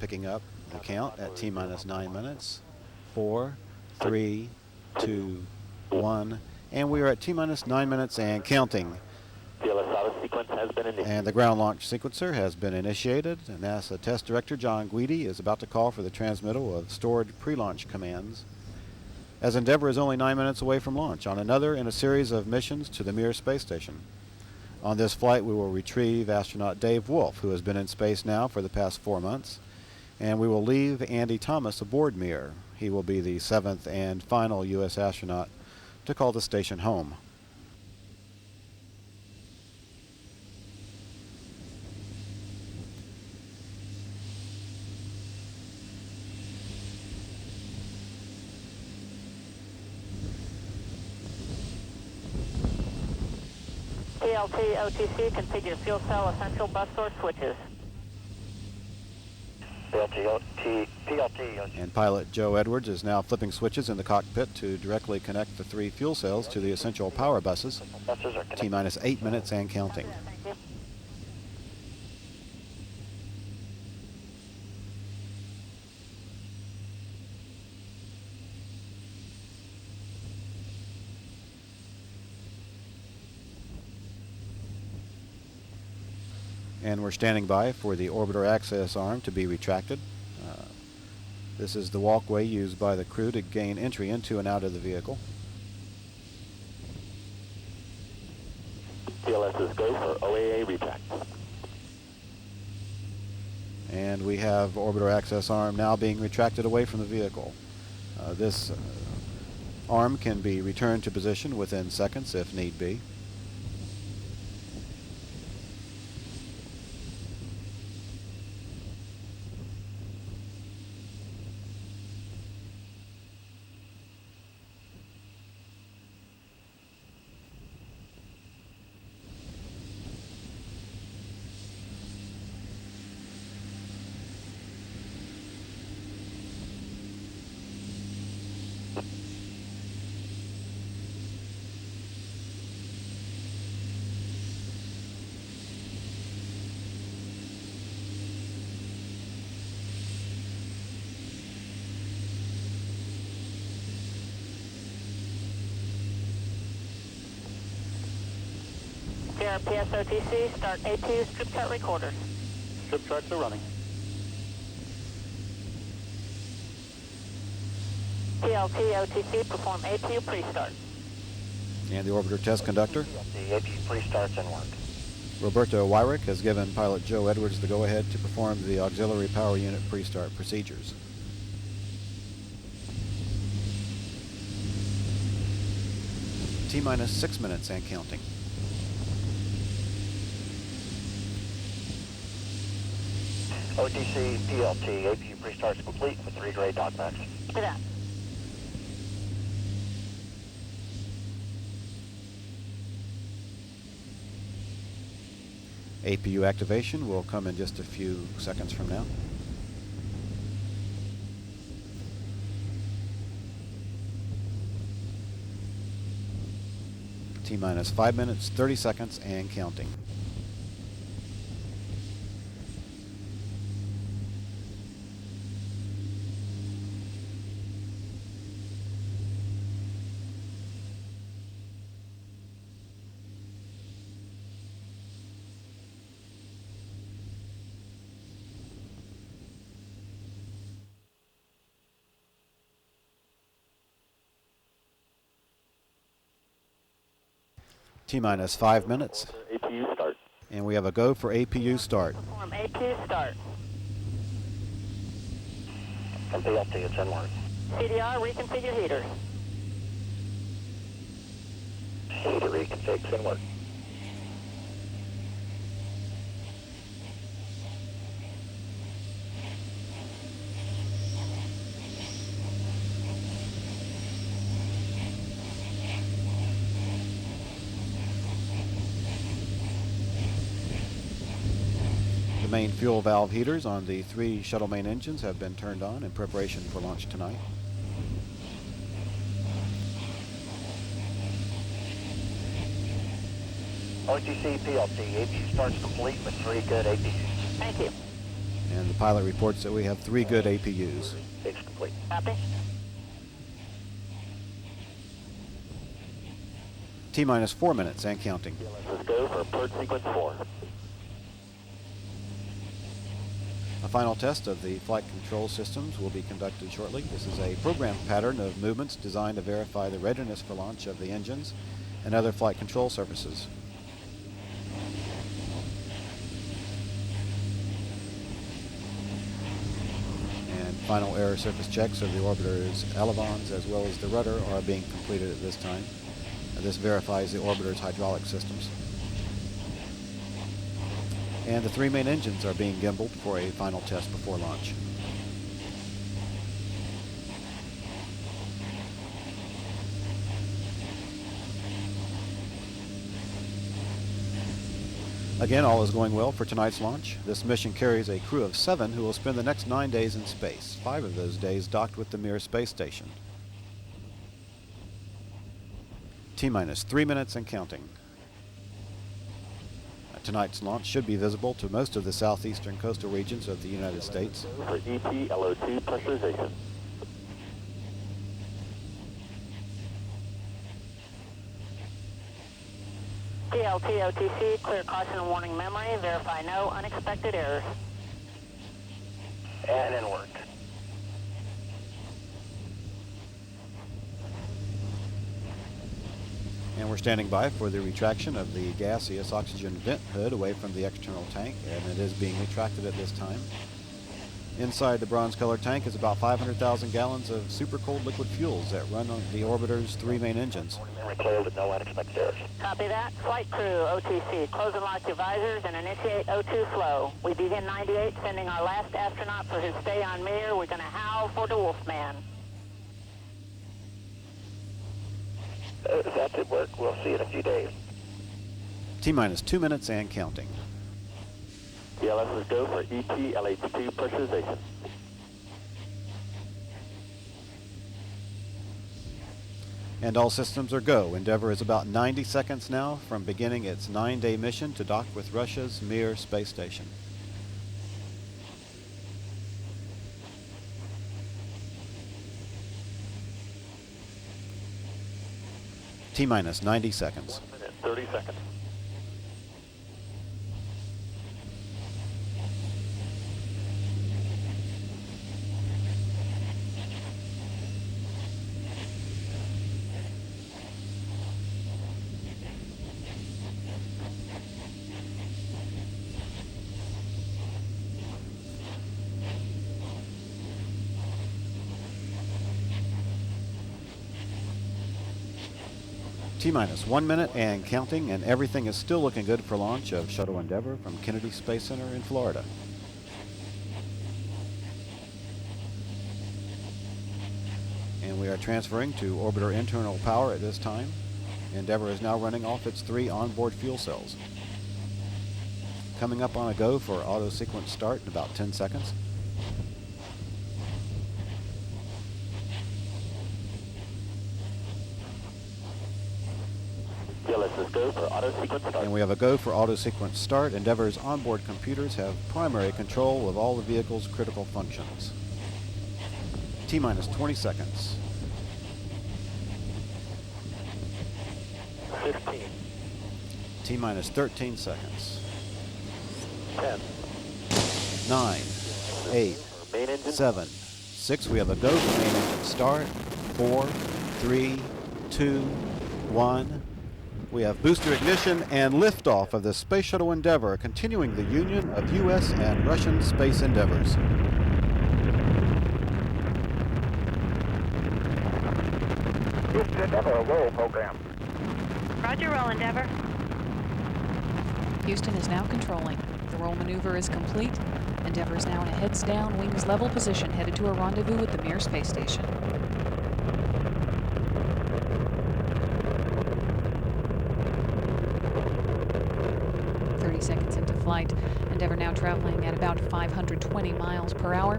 picking up the count at T-minus 9 minutes. 4, 3, 2, 1, and we are at T-minus 9 minutes and counting. Sequence has been initiated. And the ground launch sequencer has been initiated. And NASA Test Director John Guidi is about to call for the transmittal of stored pre-launch commands, as Endeavour is only 9 minutes away from launch on another in a series of missions to the Mir space station. On this flight, we will retrieve astronaut Dave Wolf, who has been in space now for the past 4 months, and we will leave Andy Thomas aboard Mir. He will be the 7th and final U.S. astronaut to call the station home. TLT OTC, configure fuel cell essential bus source switches. TLT. And pilot Joe Edwards is now flipping switches in the cockpit to directly connect the 3 fuel cells to the essential power buses. T-minus 8 minutes and counting. And we're standing by for the orbiter access arm to be retracted. This is the walkway used by the crew to gain entry into and out of the vehicle. TLS is go for OAA retract. And we have orbiter access arm now being retracted away from the vehicle. This arm can be returned to position within seconds if need be. JRPS OTC, start A2 strip chart recorders. Strip charts are running. TLT OTC, perform A2 pre-start. And the orbiter test conductor, The A2 pre-starts and work. Roberto Wyrick, has given pilot Joe Edwards the go-ahead to perform the auxiliary power unit pre-start procedures. T-minus 6 minutes and counting. OTC, PLT, APU pre-starts complete with 3 gray dot backs. Get out. APU activation will come in just a few seconds from now. T-minus 5 minutes, 30 seconds, and counting. T-minus 5 minutes. APU start. And we have a go for APU start. Perform A2 start. From PLT, it's in work. CDR, reconfigure heaters. Heater reconfigs in work. The main fuel valve heaters on the 3 shuttle main engines have been turned on in preparation for launch tonight. OTC, PLT, APU starts complete with 3 good APUs. Thank you. And the pilot reports that we have 3 good APUs. Stage complete. Copy. T-minus 4 minutes and counting. Let's go for port sequence 4. A final test of the flight control systems will be conducted shortly. This is a programmed pattern of movements designed to verify the readiness for launch of the engines and other flight control surfaces. And final air surface checks of the orbiter's elevons as well as the rudder are being completed at this time. This verifies the orbiter's hydraulic systems. And the 3 main engines are being gimbaled for a final test before launch. Again, all is going well for tonight's launch. This mission carries a crew of 7 who will spend the next 9 days in space, 5 of those days docked with the Mir space station. T-minus 3 minutes and counting. Tonight's launch should be visible to most of the southeastern coastal regions of the United States. For EP LO2 pressurization. TLT OTC, clear caution warning memory, verify no unexpected errors. And in work. And we're standing by for the retraction of the gaseous oxygen vent hood away from the external tank, and it is being retracted at this time. Inside the bronze-colored tank is about 500,000 gallons of super cold liquid fuels that run on the orbiter's 3 main engines. Memory clear with no unexpected errors. Copy that. Flight crew, OTC, close and lock your visors and initiate O2 flow. We begin 98, sending our last astronaut for his stay on Mir. We're going to howl for the Wolfman. That's it, work. We'll see you in a few days. T-minus 2 minutes and counting. TLS go for EP LH2 pressurization. And all systems are go. Endeavour is about 90 seconds now from beginning its 9-day mission to dock with Russia's Mir space station. T-minus 90 seconds. 1 minute, 30 seconds. T-minus 1 minute and counting, and everything is still looking good for launch of Shuttle Endeavour from Kennedy Space Center in Florida. And we are transferring to orbiter internal power at this time. Endeavour is now running off its 3 onboard fuel cells. Coming up on a go for auto sequence start in about 10 seconds. TLS go for auto sequence start. And we have a go for auto sequence start. Endeavour's onboard computers have primary control of all the vehicle's critical functions. T-minus 20 seconds. 15, T-minus 13 seconds. 10. 9, 8, Main engine. 7, 6. We have a go for main engine start. 4, 3, 2, 1. We have booster ignition and liftoff of the Space Shuttle Endeavour, continuing the union of U.S. and Russian space endeavors. Houston Endeavour, roll program. Roger, roll, Endeavour. Houston is now controlling. The roll maneuver is complete. Endeavour is now in a heads-down, wings-level position, headed to a rendezvous with the Mir space station. Seconds into flight. Endeavour now traveling at about 520 miles per hour.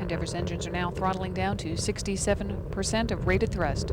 Endeavour's engines are now throttling down to 67% of rated thrust.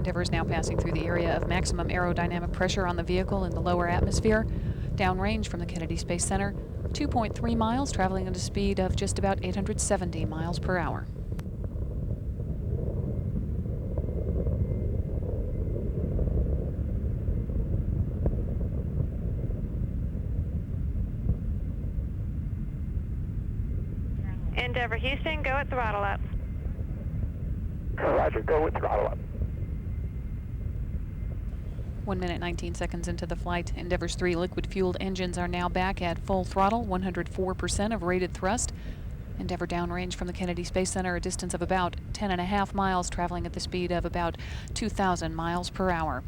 Endeavour is now passing through the area of maximum aerodynamic pressure on the vehicle in the lower atmosphere. Downrange from the Kennedy Space Center, 2.3 miles, traveling at a speed of just about 870 miles per hour. Endeavour Houston, go at throttle up. Roger, go with throttle up. 1 minute 19 seconds into the flight, Endeavour's 3 liquid-fueled engines are now back at full throttle, 104% of rated thrust. Endeavour downrange from the Kennedy Space Center, a distance of about 10.5 miles, traveling at the speed of about 2,000 miles per hour.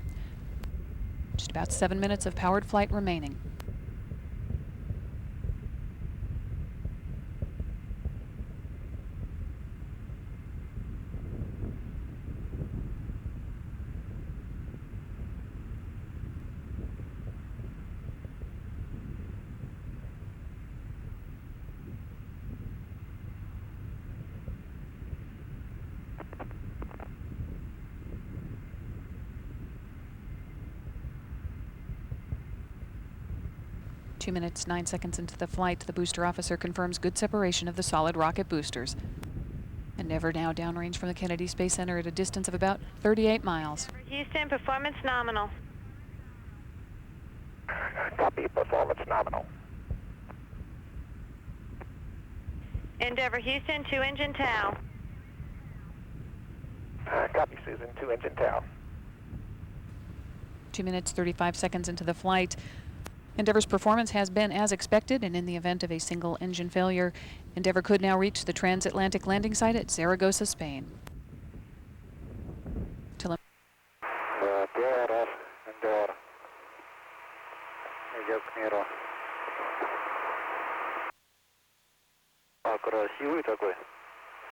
Just about 7 minutes of powered flight remaining. Two minutes, 9 seconds into the flight, the booster officer confirms good separation of the solid rocket boosters. Endeavour now downrange from the Kennedy Space Center at a distance of about 38 miles. Houston, performance nominal. Copy, performance nominal. Endeavour Houston, 2 engine TOW. Copy, Susan, 2 engine TOW. 2 minutes, 35 seconds into the flight. Endeavour's performance has been as expected, and in the event of a single engine failure, Endeavour could now reach the transatlantic landing site at Zaragoza, Spain. Красивый такой.